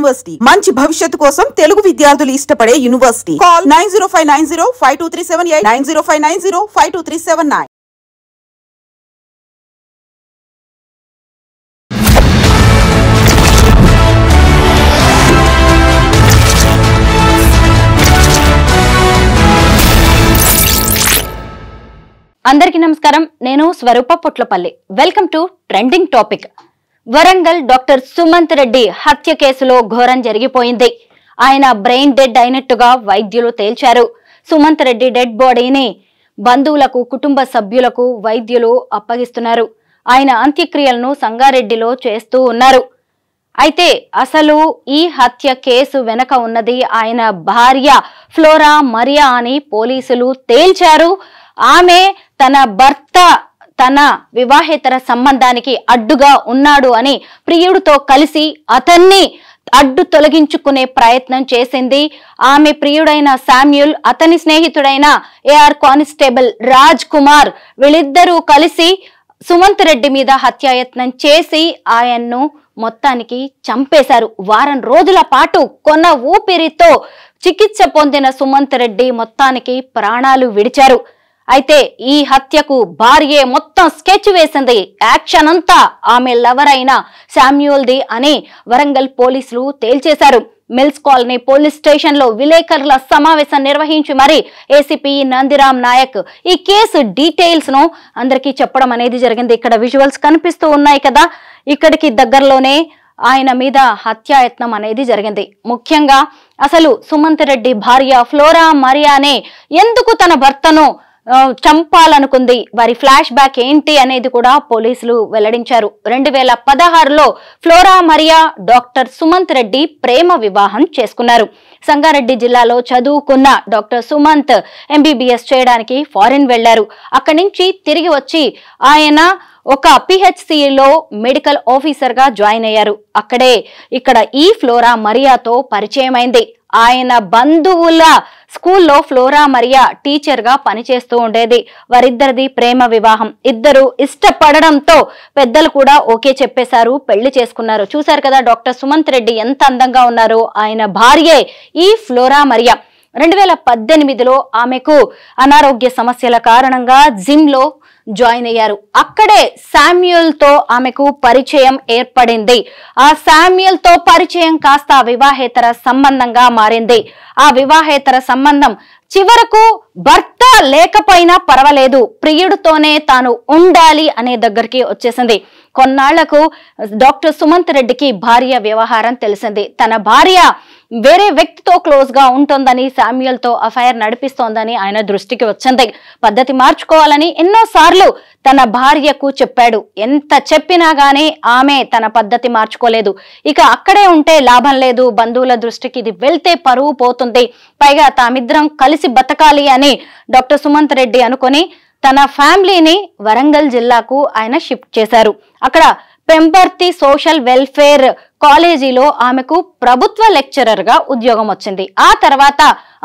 University మంచి భవిష్యత్తు కోసం తెలుగు విద్యార్థులు ఇష్టపడే యూనివర్సిటీ. కాల్ 9059052378 9059052379. అందరికీ నమస్కారం. నేను Swaroopa Potlapalli. Welcome to trending topic. Warangal doctor Sumanth Reddy హత్య కేసులో ఘోరం జరిగిపోయింది. ఆయన బ్రెయిన్ డెడ్ అయినట్టుగా వైద్యులు తేల్చారు. సుమంత్ రెడ్డి డెడ్ బాడీని బంధువులకు, కుటుంబ సభ్యులకు వైద్యులు అప్పగిస్తున్నారు. ఆయన అంత్యక్రియలను సంగారెడ్డిలో చేస్తూ ఉన్నారు. అయితే అసలు ఈ హత్య కేసు వెనక ఉన్నది ఆయన భార్య ఫ్లోరా మరియా అని పోలీసులు తేల్చారు. ఆమె తన భర్త తన వివాహేతర సంబంధానికి అడ్డుగా ఉన్నాడు అని ప్రియుడితో కలిసి అతన్ని అడ్డు తొలగించుకునే ప్రయత్నం చేసింది. ఆమె ప్రియుడైన శామ్యూల్, అతని స్నేహితుడైన ఏఆర్ కానిస్టేబుల్ రాజ్ కుమార్, వీళ్ళిద్దరూ కలిసి సుమంత్ రెడ్డి మీద హత్యాయత్నం చేసి ఆయన్ను మొత్తానికి చంపేశారు. వారం రోజుల పాటు కొన ఊపిరితో చికిత్స పొందిన సుమంత్ రెడ్డి మొత్తానికి ప్రాణాలు విడిచారు. అయితే ఈ హత్యకు భార్యే మొత్తం స్కెచ్ వేసింది. యాక్షన్ అంతా ఆమె లవర్ అయిన శామ్యూల్ది అని వరంగల్ పోలీసులు తేల్చేశారు. మిల్స్ కాలనీ పోలీస్ స్టేషన్ లో విలేకరుల సమావేశం నిర్వహించి మరి ఏసీపీ నందిరామ్ నాయక్ ఈ కేసు డీటెయిల్స్ ను అందరికీ చెప్పడం అనేది జరిగింది. ఇక్కడ విజువల్స్ కనిపిస్తూ ఉన్నాయి కదా, ఇక్కడికి దగ్గరలోనే ఆయన మీద హత్యాయత్నం అనేది జరిగింది. ముఖ్యంగా అసలు సుమంత్ రెడ్డి భార్య ఫ్లోరా మరియానే ఎందుకు తన భర్తను చంపాలనుకుంది, వారి ఫ్లాష్ బ్యాక్ ఏంటి అనేది కూడా పోలీసులు వెల్లడించారు. 2016లో Flora Maria doctor Sumanth Reddy ప్రేమ వివాహం చేసుకున్నారు. సంగారెడ్డి జిల్లాలో చదువుకున్న డాక్టర్ సుమంత్ ఎంబీబీఎస్ చేయడానికి ఫారిన్ వెళ్లారు. అక్కడి నుంచి తిరిగి వచ్చి ఆయన ఒక పిహెచ్సిలో మెడికల్ ఆఫీసర్ గా జాయిన్ అయ్యారు. ఇక్కడ ఈ ఫ్లోరా మరియాతో పరిచయం అయింది. ఆయన బంధువుల స్కూల్లో ఫ్లోరా మరియా టీచర్ గా పనిచేస్తూ ఉండేది. వారిద్దరిది ప్రేమ వివాహం. ఇద్దరు ఇష్టపడడంతో పెద్దలు కూడా ఓకే చెప్పేశారు, పెళ్లి చేసుకున్నారు. చూశారు కదా డాక్టర్ సుమంత్ రెడ్డి ఎంత అందంగా ఉన్నారో. ఆయన భార్యే ఈ ఫ్లోరా మరియా. 2018లో ఆమెకు అనారోగ్య సమస్యల కారణంగా జిమ్ లో జాయిన్ అయ్యారు. అక్కడే శామ్యూల్ తో ఆమెకు పరిచయం ఏర్పడింది. ఆ శామ్యూల్ తో పరిచయం కాస్త వివాహేతర సంబంధంగా మారింది. ఆ వివాహేతర సంబంధం చివరకు భర్త లేకపోయినా పర్వాలేదు, ప్రియుడితోనే తాను ఉండాలి అనే దగ్గరికి వచ్చేసింది. కొన్నాళ్లకు డాక్టర్ సుమంత్ రెడ్డికి భార్య వ్యవహారం తెలిసింది. తన భార్య వేరే వ్యక్తితో క్లోజ్ గా ఉంటుందని, శామ్యూల్ తో అఫైర్ నడిపిస్తోందని ఆయన దృష్టికి వచ్చింది. పద్ధతి మార్చుకోవాలని ఎన్నోసార్లు తన భార్యకు చెప్పాడు. ఎంత చెప్పినా గానీ ఆమె తన పద్ధతి మార్చుకోలేదు. ఇక అక్కడే ఉంటే లాభం లేదు, బంధువుల దృష్టికి ఇది వెళ్తే పరువు పోతుంది, పైగా తామిద్దరం కలిసి బతకాలి అని డాక్టర్ సుమంత్ రెడ్డి అనుకొని తన ఫ్యామిలీని వరంగల్ జిల్లాకు ఆయన షిఫ్ట్ చేశారు. అక్కడ పెంబర్తి సోషల్ వెల్ఫేర్ కాలేజీలో ఆమెకు ప్రభుత్వ లెక్చరర్ గా ఉద్యోగం వచ్చింది. ఆ తర్వాత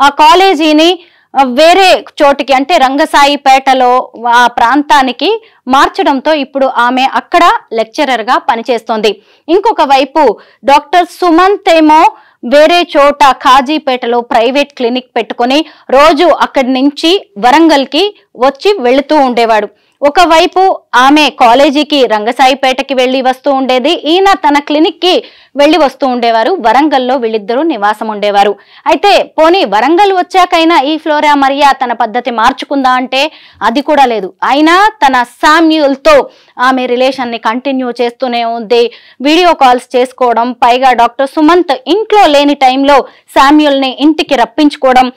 ఆ కాలేజీని వేరే చోటికి అంటే రంగసాయిపేటలో ఆ ప్రాంతానికి మార్చడంతో ఇప్పుడు ఆమె అక్కడ లెక్చరర్ గా పనిచేస్తోంది. ఇంకొక వైపు డాక్టర్ సుమంత్ ఏమో వేరే చోట కాజీపేటలో ప్రైవేట్ క్లినిక్ పెట్టుకుని రోజు అక్కడి నుంచి వరంగల్ కి వచ్చి వెళుతూ ఉండేవాడు. ఒకవైపు ఆమె కాలేజీకి రంగసాయిపేటకి వెళ్లి వస్తూ ఉండేది, ఈయన తన క్లినిక్ కి వెళ్లి వస్తూ ఉండేవారు. వరంగల్లో వీళ్ళిద్దరూ నివాసం ఉండేవారు. అయితే పోనీ వరంగల్ వచ్చాకైనా ఈ ఫ్లోరా మరియా తన పద్ధతి మార్చుకుందా అంటే అది కూడా లేదు. అయినా తన శామ్యూల్ తో ఆమె రిలేషన్ ని కంటిన్యూ చేస్తూనే ఉంది. వీడియో కాల్స్ చేసుకోవడం, పైగా డాక్టర్ సుమంత్ ఇంట్లో లేని టైంలో శామ్యూల్ ని ఇంటికి రప్పించుకోవడం,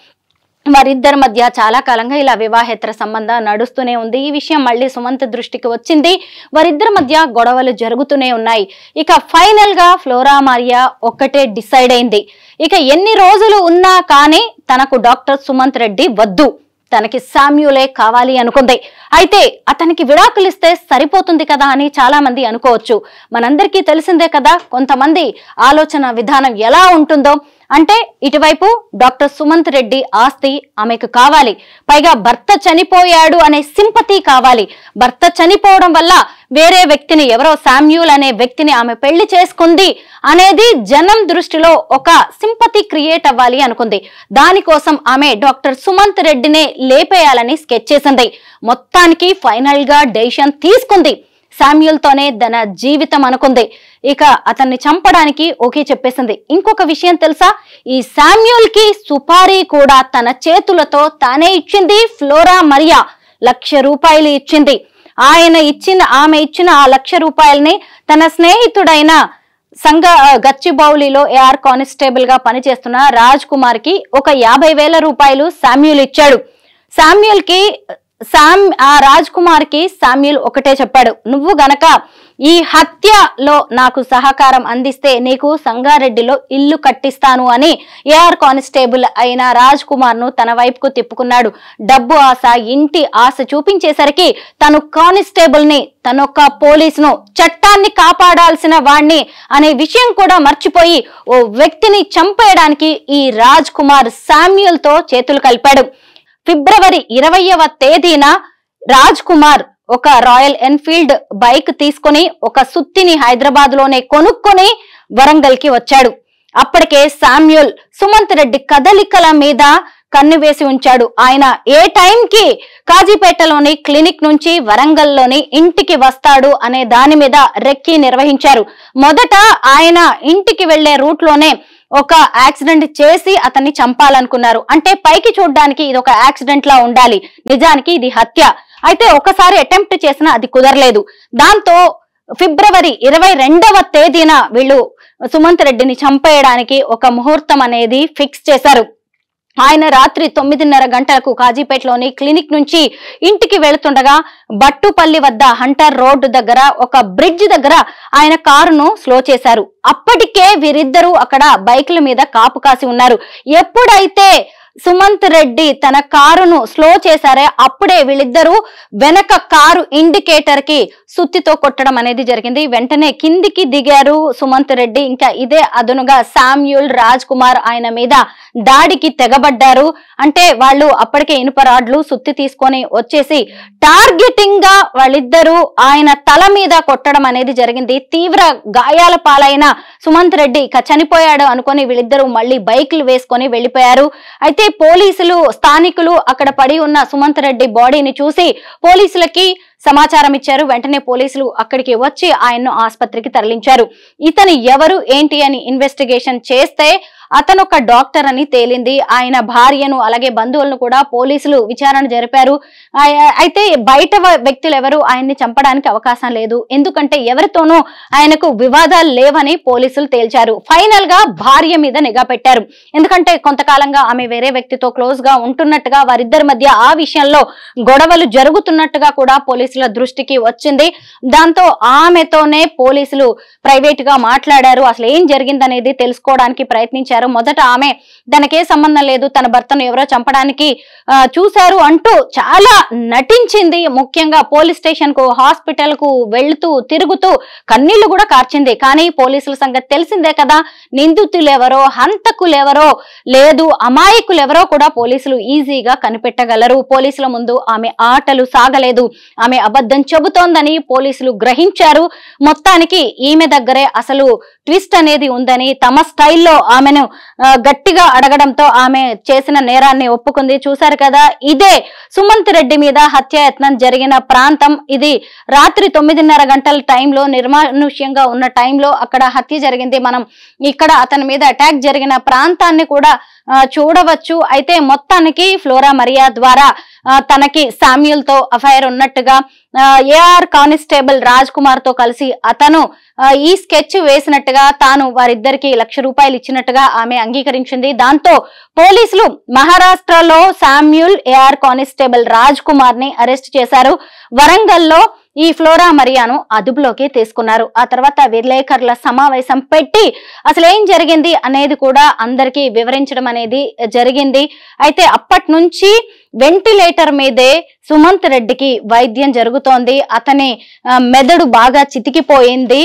వారిద్దరి మధ్య చాలా కాలంగా ఇలా వివాహేతర సంబంధం నడుస్తూనే ఉంది. ఈ విషయం మళ్ళీ సుమంత్ దృష్టికి వచ్చింది. వారిద్దరి మధ్య గొడవలు జరుగుతూనే ఉన్నాయి. ఇక ఫైనల్ గా ఫ్లోరా మరియా ఒక్కటే డిసైడ్ అయింది, ఇక ఎన్ని రోజులు ఉన్నా కానీ తనకు డాక్టర్ సుమంత్ రెడ్డి వద్దు, తనకి శామ్యూలే కావాలి అనుకుంది. అయితే అతనికి విడాకులు ఇస్తే సరిపోతుంది కదా అని చాలా మంది అనుకోవచ్చు. మనందరికీ తెలిసిందే కదా కొంతమంది ఆలోచన విధానం ఎలా ఉంటుందో. అంటే ఇటువైపు డాక్టర్ సుమంత్ రెడ్డి ఆస్తి ఆమెకు కావాలి, పైగా భర్త చనిపోయాడు అనే సింపతి కావాలి. భర్త చనిపోవడం వల్ల వేరే వ్యక్తిని, ఎవరో శామ్యూల్ అనే వ్యక్తిని ఆమె పెళ్లి చేసుకుంది అనేది జనం దృష్టిలో ఒక సింపతి క్రియేట్ అవ్వాలి అనుకుంది. దానికోసం ఆమె డాక్టర్ సుమంత్ రెడ్డినే లేపేయాలని స్కెచ్ చేసింది. మొత్తానికి ఫైనల్ గా డెసిషన్ తీసుకుంది. శామ్యూల్ తోనే తన జీవితం అనుకుంది. ఇక అతన్ని చంపడానికి ఓకే చెప్పేసింది. ఇంకొక విషయం తెలుసా, ఈ శామ్యూల్ కి సుపారీ కూడా తన చేతులతో తానే ఇచ్చింది. ఫ్లోరా మరియా ₹1,00,000 ఇచ్చింది. ఆమె ఇచ్చిన ఆ ₹1,00,000 తన స్నేహితుడైన గచ్చిబౌలిలో ఏఆర్ కానిస్టేబుల్ గా పనిచేస్తున్న రాజ్ కుమార్ కి ఒక ₹50,000 శామ్యూల్ ఇచ్చాడు. రాజ్ కుమార్ కి శామ్యూల్ ఒకటే చెప్పాడు, నువ్వు గనక ఈ హత్యలో నాకు సహకారం అందిస్తే నీకు సంగారెడ్డిలో ఇల్లు కట్టిస్తాను అని ఏఆర్ కానిస్టేబుల్ అయిన రాజ్ కుమార్ ను తన వైపుకు తిప్పుకున్నాడు. డబ్బు ఆశ, ఇంటి ఆశ చూపించేసరికి తను కానిస్టేబుల్ ని, తనొక్క పోలీసును, చట్టాన్ని కాపాడాల్సిన వాణ్ణి అనే విషయం కూడా మర్చిపోయి ఓ వ్యక్తిని చంపేయడానికి ఈ రాజ్ కుమార్ శామ్యూల్ తో చేతులు కలిపాడు. ఫిబ్రవరి 20వ తేదీన రాజ్ కుమార్ ఒక రాయల్ ఎన్ఫీల్డ్ బైక్ తీసుకుని ఒక సుత్తిని హైదరాబాద్ లోనే కొనుక్కొని వరంగల్ కి వచ్చాడు. అప్పటికే శామ్యూల్ సుమంత్ రెడ్డి కదలికల మీద కన్ను వేసి ఉంచాడు. ఆయన ఏ టైంకి కాజీపేటలోని క్లినిక్ నుంచి వరంగల్లోని ఇంటికి వస్తాడు అనే దాని మీద రెక్కి నిర్వహించారు. మొదట ఆయన ఇంటికి వెళ్లే రూట్ లోనే ఒక యాక్సిడెంట్ చేసి అతన్ని చంపాలనుకున్నారు. అంటే పైకి చూడడానికి ఇది ఒక యాక్సిడెంట్ లా ఉండాలి, నిజానికి ఇది హత్య. అయితే ఒకసారి అటెంప్ట్ చేసినా అది కుదరలేదు. దాంతో ఫిబ్రవరి 22వ తేదీన వీళ్ళు సుమంత్ రెడ్డిని చంపేయడానికి ఒక ముహూర్తం అనేది ఫిక్స్ చేశారు. ఆయన రాత్రి 9:30 గంటలకు కాజీపేటలోని క్లినిక్ నుంచి ఇంటికి వెళుతుండగా బట్టుపల్లి వద్ద హంటర్ రోడ్డు దగ్గర ఒక బ్రిడ్జ్ దగ్గర ఆయన కారును స్లో చేశారు. అప్పటికే వీరిద్దరూ అక్కడ బైకుల మీద కాపు కాసి ఉన్నారు. ఎప్పుడైతే సుమంత్ రెడ్డి తన కారును స్లో చేశారే అప్పుడే వీళ్ళిద్దరూ వెనక కారు ఇండికేటర్ కి సుత్తితో కొట్టడం అనేది జరిగింది. వెంటనే కిందికి దిగారు సుమంత్ రెడ్డి. ఇంకా ఇదే అదునుగా శామ్యూల్, రాజ్ కుమార్ ఆయన మీద దాడికి తెగబడ్డారు. అంటే వాళ్ళు అప్పటికే ఇనుప రాడ్లు, సుత్తి తీసుకొని వచ్చేసి టార్గెటింగ్ గా వాళ్ళిద్దరూ ఆయన తల మీద కొట్టడం అనేది జరిగింది. తీవ్ర గాయాల పాలైన సుమంత్ రెడ్డి చనిపోయాడు అనుకొని వీళ్ళిద్దరూ మళ్ళీ బైకులు వేసుకొని వెళ్లిపోయారు. అయితే పోలీసులు, స్థానికులు అక్కడ పడి ఉన్న సుమంత్ రెడ్డి బాడీని చూసి పోలీసులకి సమాచారం ఇచ్చారు. వెంటనే పోలీసులు అక్కడికి వచ్చి ఆయన్ను ఆసుపత్రికి తరలించారు. ఇతను ఎవరు ఏంటి అని ఇన్వెస్టిగేషన్ చేస్తే అతను ఒక డాక్టర్ అని తేలింది. ఆయన భార్యను అలాగే బంధువులను కూడా పోలీసులు విచారణ జరిపారు. అయితే బయట వ్యక్తులు ఎవరు ఆయన్ని చంపడానికి అవకాశం లేదు, ఎందుకంటే ఎవరితోనూ ఆయనకు వివాదాలు లేవని పోలీసులు తేల్చారు. ఫైనల్ గా భార్య మీద నిఘా పెట్టారు. ఎందుకంటే కొంతకాలంగా ఆమె వేరే వ్యక్తితో క్లోజ్ గా ఉంటున్నట్టుగా, వారిద్దరి మధ్య ఆ విషయంలో గొడవలు జరుగుతున్నట్టుగా కూడా పోలీసుల దృష్టికి వచ్చింది. దాంతో ఆమెతోనే పోలీసులు ప్రైవేట్ గా మాట్లాడారు. అసలు ఏం జరిగిందనేది తెలుసుకోవడానికి ప్రయత్నించారు. మొదట ఆమె తనకే సంబంధం లేదు, తన భర్తను ఎవరో చంపడానికి చూశారు అంటూ చాలా నటించింది. ముఖ్యంగా పోలీస్ స్టేషన్ కు, హాస్పిటల్ కు వెళ్తూ తిరుగుతూ కన్నీళ్లు కూడా కార్చింది. కానీ పోలీసుల సంగతి తెలిసిందే కదా, నిందితులెవరో, హంతకులెవరో లేదు, అమాయకులెవరో కూడా పోలీసులు ఈజీగా కనిపెట్టగలరు. పోలీసుల ముందు ఆమె ఆటలు సాగలేదు, ఆమె అబద్ధం చెబుతోందని పోలీసులు గ్రహించారు. మొత్తానికి ఈమె దగ్గరే అసలు ట్విస్ట్ అనేది ఉందని తమ స్టైల్లో ఆమెను గట్టిగా అడగడంతో ఆమె చేసిన నేరాన్ని ఒప్పుకుంది. చూశారు కదా, ఇదే సుమంత్ రెడ్డి మీద హత్యాయత్నం జరిగిన ప్రాంతం. ఇది రాత్రి 9:30 గంటల టైంలో, నిర్మానుష్యంగా ఉన్న టైంలో అక్కడ హత్య జరిగింది. మనం ఇక్కడ అతని మీద అటాక్ జరిగిన ప్రాంతాన్ని కూడా చూడవచ్చు. అయితే మొత్తానికి ఫ్లోరా మరియా ద్వారా తనకి శామ్యూల్ తో అఫైర్ ఉన్నట్టుగా ఏఆర్ కానిస్టేబుల్ రాజ్ కుమార్ తో కలిసి అతను ఈ స్కెచ్ వేసినట్టుగా, తాను వారిద్దరికి ₹1,00,000 ఇచ్చినట్టుగా ఆమె అంగీకరించింది. దాంతో పోలీసులు మహారాష్ట్రలో Samuel, AR constable Raj Kumar ని అరెస్ట్ చేశారు. వరంగల్లో ఈ ఫ్లోరా మరియాను అదుపులోకి తీసుకున్నారు. ఆ తర్వాత విలేకరుల సమావేశం పెట్టి అసలు ఏం జరిగింది అనేది కూడా అందరికీ వివరించడం అనేది జరిగింది. అయితే అప్పటి నుంచి వెంటిలేటర్ మీదే సుమంత్ రెడ్డికి వైద్యం జరుగుతోంది. అతని మెదడు బాగా చితికిపోయింది,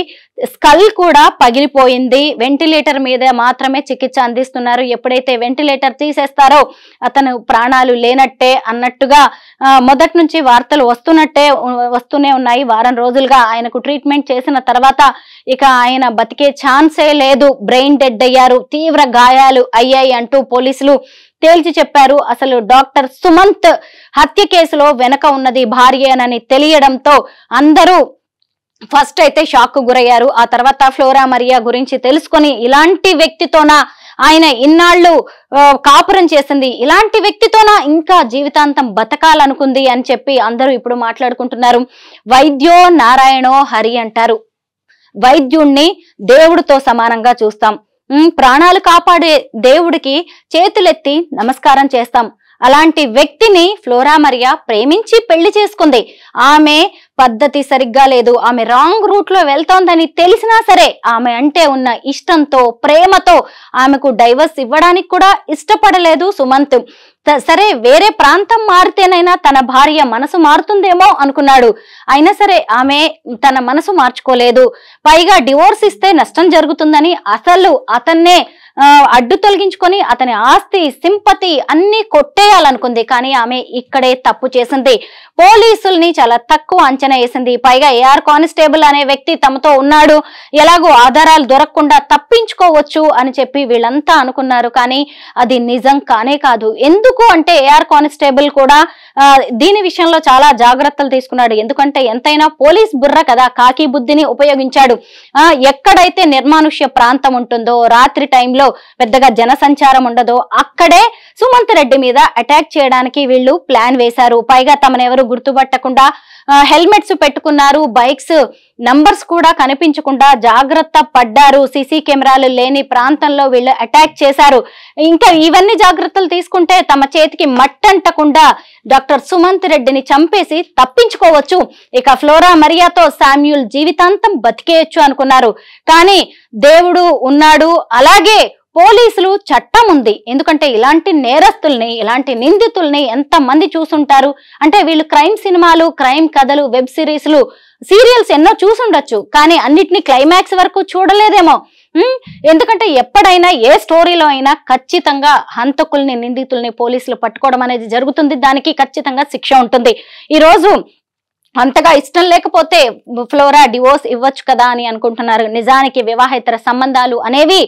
స్కల్ కూడా పగిలిపోయింది. వెంటిలేటర్ మీద మాత్రమే చికిత్స అందిస్తున్నారు. ఎప్పుడైతే వెంటిలేటర్ తీసేస్తారో అతను ప్రాణాలు లేనట్టే అన్నట్టుగా మొదటి నుంచి వార్తలు వస్తూనే ఉన్నాయి. వారం రోజులుగా ఆయనకు ట్రీట్మెంట్ చేసిన తర్వాత ఇక ఆయన బతికే ఛాన్సే లేదు, బ్రెయిన్ డెడ్ అయ్యారు, తీవ్ర గాయాలు అయ్యాయి అంటూ పోలీసులు తేల్చి చెప్పారు. అసలు డాక్టర్ సుమంత్ హత్య కేసులో వెనక ఉన్నది భార్యేనని తెలియడంతో అందరూ ఫస్ట్ అయితే షాక్ కు గురయ్యారు. ఆ తర్వాత ఫ్లోరా మరియా గురించి తెలుసుకొని ఇలాంటి వ్యక్తితోనా ఆయన ఇన్నాళ్ళు కాపురం చేసింది, ఇలాంటి వ్యక్తితోనా ఇంకా జీవితాంతం బతకాలనుకుంది అని చెప్పి అందరూ ఇప్పుడు మాట్లాడుకుంటున్నారు. వైద్యో నారాయణో హరి అంటారు. వైద్యుణ్ణి దేవుడితో సమానంగా చూస్తాం. ప్రాణాలు కాపాడే దేవుడికి చేతులెత్తి నమస్కారం చేస్తాం. అలాంటి వ్యక్తిని ఫ్లోరా మరియా ప్రేమించి పెళ్లి చేసుకుంది. ఆమె పద్ధతి సరిగ్గా లేదు, ఆమె రాంగ్ రూట్ లో వెళ్తోందని తెలిసినా సరే ఆమె అంటే ఉన్న ఇష్టంతో ప్రేమతో ఆమెకు డైవర్స్ ఇవ్వడానికి కూడా ఇష్టపడలేదు సుమంత్. సరే వేరే ప్రాంతం మారితేనైనా తన భార్య మనసు మారుతుందేమో అనుకున్నాడు. అయినా సరే ఆమె తన మనసు మార్చుకోలేదు. పైగా డివోర్స్ ఇస్తే నష్టం జరుగుతుందని అసలు అతన్నే అడ్డు తొలగించుకొని అతని ఆస్తి సింపతి అన్ని కొట్టేయాలనుకుంది. కానీ ఆమె ఇక్కడే తప్పు చేసింది. పోలీసుల్ని చాలా తక్కువ అంచనా వేసింది. పైగా ఏఆర్ కానిస్టేబుల్ అనే వ్యక్తి తమతో ఉన్నాడు, ఎలాగో ఆధారాలు దొరకకుండా తప్పించుకోవచ్చు అని చెప్పి వీళ్ళంతా అనుకున్నారు. కానీ అది నిజం కానే కాదు. ఎందుకు అంటే ఏఆర్ కానిస్టేబుల్ కూడా దీని విషయంలో చాలా జాగ్రత్తలు తీసుకున్నాడు. ఎందుకంటే ఎంతైనా పోలీస్ బుర్ర కదా, కాకి బుద్ధిని ఉపయోగించాడు. ఎక్కడైతే నిర్మానుష్య ప్రాంతం ఉంటుందో, రాత్రి టైంలో పెద్దగా జనసంచారం ఉండదో అక్కడే సుమంత్ రెడ్డి మీద అటాక్ చేయడానికి వీళ్ళు ప్లాన్ వేశారు. పైగా తమనెవరు గుర్తుపట్టకుండా హెల్మెట్స్ పెట్టుకున్నారు, బైక్స్ నంబర్స్ కూడా కనిపించకుండా జాగ్రత్త పడ్డారు. సీసీ కెమెరాలు లేని ప్రాంతంలో వీళ్ళు అటాక్ చేశారు. ఇంకా ఇవన్నీ జాగ్రత్తలు తీసుకుంటే తమ చేతికి మట్టంటకుండా డాక్టర్ సుమంత్ రెడ్డిని చంపేసి తప్పించుకోవచ్చు, ఇక ఫ్లోరా మరియాతో శామ్యూల్ జీవితాంతం బతికేయచ్చు అనుకున్నారు. కానీ దేవుడు ఉన్నాడు, అలాగే పోలీసులు చట్టం ఉంది. ఎందుకంటే ఇలాంటి నేరస్తుల్ని, ఇలాంటి నిందితుల్ని ఎంత మంది చూసుంటారు అంటే వీళ్ళు క్రైమ్ సినిమాలు, క్రైమ్ కథలు, వెబ్ సిరీస్లు, సీరియల్స్ ఎన్నో చూసుండొచ్చు. కానీ అన్నిటినీ క్లైమాక్స్ వరకు చూడలేదేమో. ఎందుకంటే ఎప్పుడైనా ఏ స్టోరీలో అయినా ఖచ్చితంగా హంతకుల్ని, నిందితుల్ని పోలీసులు పట్టుకోవడం అనేది జరుగుతుంది. దానికి ఖచ్చితంగా శిక్ష ఉంటుంది. ఈ రోజు అంతగా ఇష్టం లేకపోతే ఫ్లోరా డివోర్స్ ఇవ్వచ్చు కదా అని అనుకుంటున్నారు. నిజానికి వివాహేతర సంబంధాలు అనేవి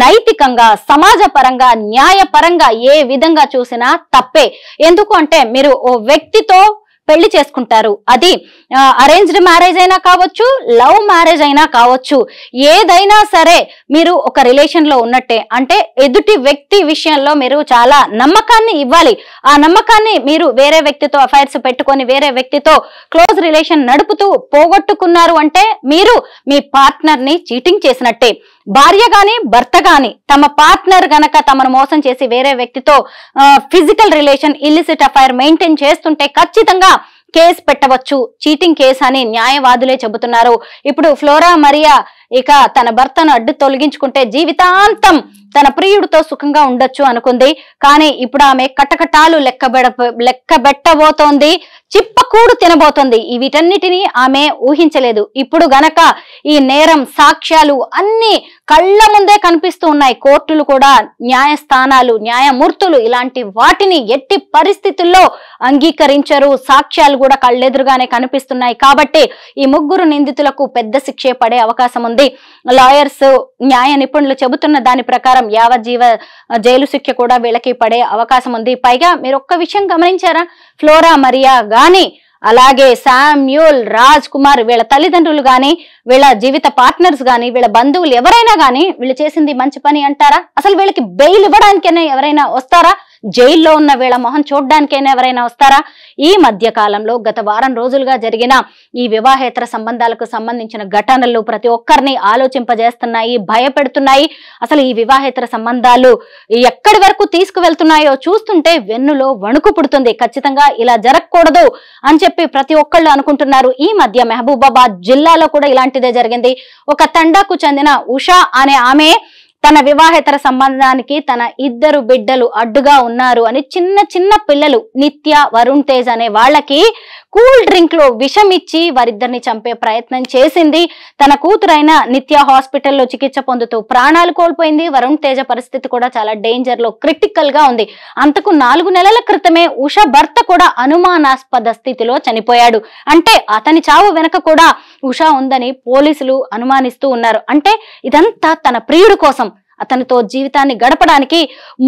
నైతికంగా, సమాజపరంగా, న్యాయపరంగా ఏ విధంగా చూసినా తప్పే. ఎందుకు అంటే మీరు ఓ వ్యక్తితో పెళ్లి చేసుకుంటారు, అది అరేంజ్డ్ మ్యారేజ్ అయినా కావచ్చు, లవ్ మ్యారేజ్ అయినా కావచ్చు, ఏదైనా సరే మీరు ఒక రిలేషన్ లో ఉన్నట్టే. అంటే ఎదుటి వ్యక్తి విషయంలో మీరు చాలా నమ్మకాన్ని ఇవ్వాలి. ఆ నమ్మకాన్ని మీరు వేరే వ్యక్తితో అఫైర్స్ పెట్టుకొని వేరే వ్యక్తితో క్లోజ్ రిలేషన్ నడుపుతూ పోగొట్టుకున్నారు అంటే మీరు మీ పార్ట్నర్ ని చీటింగ్ చేసినట్టే. భార్య గాని భర్త గాని తమ పార్ట్నర్ గనక తమను మోసం చేసి వేరే వ్యక్తితో physical relation, illicit affair maintain చేస్తుంటే ఖచ్చితంగా కేసు పెట్టవచ్చు, చీటింగ్ కేసు అని న్యాయవాదులే చెబుతున్నారు. ఇప్పుడు ఫ్లోరా మరియా ఇక తన భర్తను అడ్డు తొలగించుకుంటే జీవితాంతం తన ప్రియుడితో సుఖంగా ఉండొచ్చు అనుకుంది. కానీ ఇప్పుడు ఆమె కటకటాలు లెక్కబెట్టబోతోంది, చిప్పకూడు తినబోతోంది. వీటన్నిటినీ ఆమె ఊహించలేదు. ఇప్పుడు గనక ఈ నేరం సాక్ష్యాలు అన్ని కళ్ళ ముందే కనిపిస్తూ ఉన్నాయి. కోర్టులు కూడా, న్యాయస్థానాలు, న్యాయమూర్తులు ఇలాంటి వాటిని ఎట్టి పరిస్థితుల్లో అంగీకరించరు. సాక్ష్యాలు కూడా కళ్ళెదురుగానే కనిపిస్తున్నాయి. కాబట్టి ఈ ముగ్గురు నిందితులకు పెద్ద శిక్షే పడే అవకాశం ఉంది. లాయర్స్, న్యాయ నిపుణులు చెబుతున్న దాని ప్రకారం యావజ్జీవ జైలు శిక్ష కూడా వీళ్ళకి పడే అవకాశం ఉంది. పైగా మీరు ఒక్క విషయం గమనించారా, ఫ్లోరా మరియా గాని అలాగే శామ్యూల్, రాజ్ కుమార్ వీళ్ళ తల్లిదండ్రులు గాని, వీళ్ళ జీవిత పార్ట్నర్స్ గాని, వీళ్ళ బంధువులు ఎవరైనా గాని వీళ్ళు చేసింది మంచి పని అంటారా? అసలు వీళ్ళకి బెయిల్ ఇవ్వడానికైనా ఎవరైనా వస్తారా? జైల్లో ఉన్న వీళ్ళ మొహం చూడడానికైనా ఎవరైనా వస్తారా? ఈ మధ్య కాలంలో గత వారం రోజులుగా జరిగిన ఈ వివాహేతర సంబంధాలకు సంబంధించిన ఘటనలు ప్రతి ఒక్కరిని ఆలోచింపజేస్తున్నాయి, భయపెడుతున్నాయి. అసలు ఈ వివాహేతర సంబంధాలు ఎక్కడి వరకు తీసుకువెళ్తున్నాయో చూస్తుంటే వెన్నులో వణుకు పుడుతుంది. ఖచ్చితంగా ఇలా జరగకూడదు అని చెప్పి ప్రతి ఒక్కళ్ళు అనుకుంటున్నారు. ఈ మధ్య మహబూబాబాద్ జిల్లాలో కూడా ఇలాంటిదే జరిగింది. ఒక తండాకు చెందిన ఉషా అనే ఆమె తన వివాహేతర సంబంధానికి తన 2 బిడ్డలు అడ్డుగా ఉన్నారు అని చిన్న చిన్న పిల్లలు నిత్య, వరుణ్ తేజ్ అనే వాళ్ళకి కూల్ డ్రింక్ లో విషం ఇచ్చి వారిద్దరిని చంపే ప్రయత్నం చేసింది. తన కూతురైన నిత్య హాస్పిటల్లో చికిత్స పొందుతూ ప్రాణాలు కోల్పోయింది. వరుణ్ తేజ పరిస్థితి కూడా చాలా డేంజర్ లో, క్రిటికల్ గా ఉంది. అంతకు 4 నెలల క్రితమే ఉష భర్త కూడా అనుమానాస్పద స్థితిలో చనిపోయాడు. అంటే అతని చావు వెనక కూడా ఉష ఉందని పోలీసులు అనుమానిస్తూ ఉన్నారు. అంటే ఇదంతా తన ప్రియుడి కోసం, అతనితో జీవితాన్ని గడపడానికి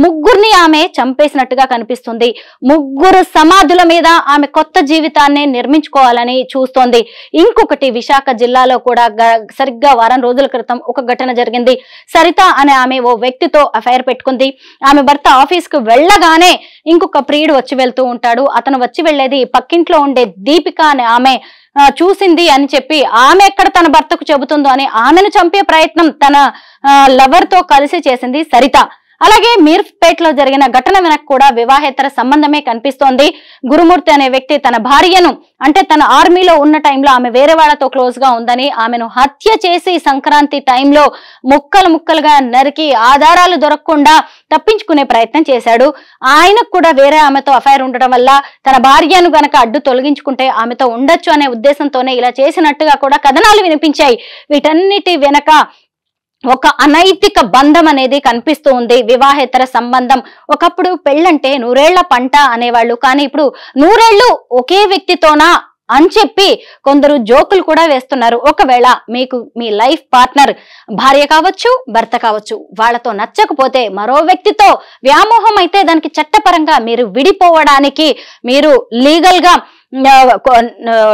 3 ఆమె చంపేసినట్టుగా కనిపిస్తుంది. 3 సమాధుల మీద ఆమె కొత్త జీవితాన్ని నిర్మించుకోవాలని చూస్తోంది. ఇంకొకటి విశాఖ జిల్లాలో కూడా సరిగ్గా వారం రోజుల క్రితం ఒక ఘటన జరిగింది. సరిత అనే ఆమె ఓ వ్యక్తితో అఫైర్ పెట్టుకుంది. ఆమె భర్త ఆఫీస్ కు వెళ్ళగానే ఇంకొక ప్రియుడు వచ్చి వెళ్తూ ఉంటాడు. అతను వచ్చి వెళ్లేది పక్కింట్లో ఉండే దీపిక అనే ఆమె చూసింది అని చెప్పి ఆమె ఎక్కడ తన భర్తకు చెబుతుందో అని ఆమెను చంపే ప్రయత్నం తన లవర్ తో కలిసి చేసింది సరిత. అలాగే మీర్పేటలో జరిగిన ఘటన వెనక కూడా వివాహేతర సంబంధమే కనిపిస్తోంది. గురుమూర్తి అనే వ్యక్తి తన భార్యను, అంటే తన ఆర్మీలో ఉన్న టైంలో ఆమె వేరే వాళ్ళతో క్లోజ్ గా ఉందని ఆమెను హత్య చేసి సంక్రాంతి టైంలో ముక్కలు ముక్కలుగా నరికి ఆధారాలు దొరకకుండా తప్పించుకునే ప్రయత్నం చేశాడు. ఆయనకు కూడా వేరే ఆమెతో అఫైర్ ఉండడం వల్ల తన భార్యను గనక అడ్డు తొలగించుకుంటే ఆమెతో ఉండొచ్చు అనే ఉద్దేశంతోనే ఇలా చేసినట్టుగా కూడా కథనాలు వినిపించాయి. వీటన్నిటి వెనక ఒక అనైతిక బంధం అనేది కనిపిస్తూ ఉంది. వివాహేతర సంబంధం. ఒకప్పుడు పెళ్ళంటే 100 ఏళ్ల పంట అనేవాళ్ళు, కానీ ఇప్పుడు 100 ఏళ్లు ఒకే వ్యక్తితోనా అని చెప్పి కొందరు జోకులు కూడా వేస్తున్నారు. ఒకవేళ మీకు మీ లైఫ్ పార్ట్నర్ భార్య కావచ్చు, భర్త కావచ్చు, వాళ్ళతో నచ్చకపోతే మరో వ్యక్తితో వ్యామోహం అయితే దానికి చట్టపరంగా మీరు విడిపోవడానికి, మీరు లీగల్ గా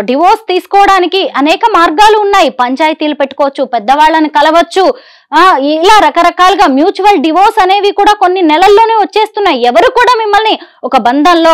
డివోర్స్ తీసుకోవడానికి అనేక మార్గాలు ఉన్నాయి. పంచాయతీలు పెట్టుకోవచ్చు, పెద్దవాళ్ళని కలవచ్చు, ఇలా రకరకాలుగా మ్యూచువల్ డివోర్స్ అనేవి కూడా కొన్ని నెలల్లోనే వచ్చేస్తున్నాయి. ఎవరు కూడా మిమ్మల్ని ఒక బంధంలో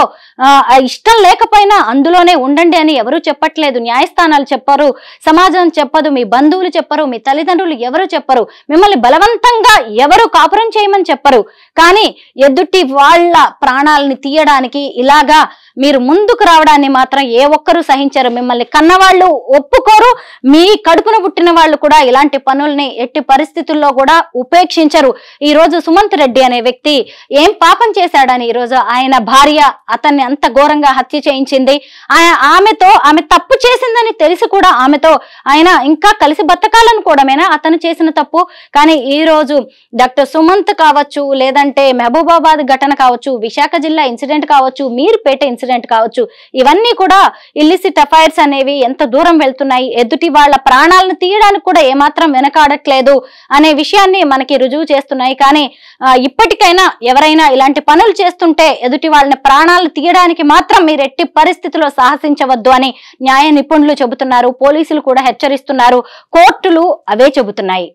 ఇష్టం లేకపోయినా అందులోనే ఉండండి అని ఎవరు చెప్పట్లేదు. న్యాయస్థానాలు చెప్పరు, సమాజం చెప్పదు, మీ బంధువులు చెప్పరు, మీ తల్లిదండ్రులు ఎవరు చెప్పరు, మిమ్మల్ని బలవంతంగా ఎవరు కాపురం చేయమని చెప్పరు. కానీ ఎదుటి వాళ్ళ ప్రాణాలని తీయడానికి ఇలాగా మీరు ముందుకు రావడాన్ని మాత్రం ఏ ఒక్కరూ సహించరు. మిమ్మల్ని కన్నవాళ్ళు ఒప్పుకోరు, మీ కడుపున పుట్టిన వాళ్ళు కూడా ఇలాంటి పనుల్ని ఎట్టి పరిస్థితుల్లో కూడా ఉపేక్షించరు. ఈ రోజు సుమంత్ రెడ్డి అనే వ్యక్తి ఏం పాపం చేశాడని ఈ రోజు ఆయన భార్య అతన్ని అంత ఘోరంగా హత్య చేయించింది. ఆమెతో ఆమె తప్పు చేసిందని తెలిసి కూడా ఆమెతో ఆయన ఇంకా కలిసి బతకాలనుకోవడమేనా అతను చేసిన తప్పు? కానీ ఈ రోజు డాక్టర్ సుమంత్ కావచ్చు, లేదంటే మహబూబాబాద్ ఘటన కావచ్చు, విశాఖ జిల్లా ఇన్సిడెంట్ కావచ్చు, మీర్పేట ఇన్సిడెంట్ కావచ్చు, ఇవన్నీ కూడా ఇల్లిసిట్ అఫైర్స్ అనేవి ఎంత దూరం వెళ్తున్నాయి, ఎదుటి వాళ్ళ ప్రాణాలను తీయడానికి కూడా ఏమాత్రం వెనకాడట్లేదు అనే విషయాన్ని మనకి రుజువు చేస్తున్నాయి. కానీ ఇప్పటికైనా ఎవరైనా ఇలాంటి పనులు చేస్తుంటే ఎదుటి వాళ్ళని ప్రాణాలు తీయడానికి మాత్రం మీరు ఎట్టి పరిస్థితుల్లో సాహసించవద్దు అని న్యాయ నిపుణులు చెబుతున్నారు. పోలీసులు కూడా హెచ్చరిస్తున్నారు. కోర్టులు అవే చెబుతున్నాయి.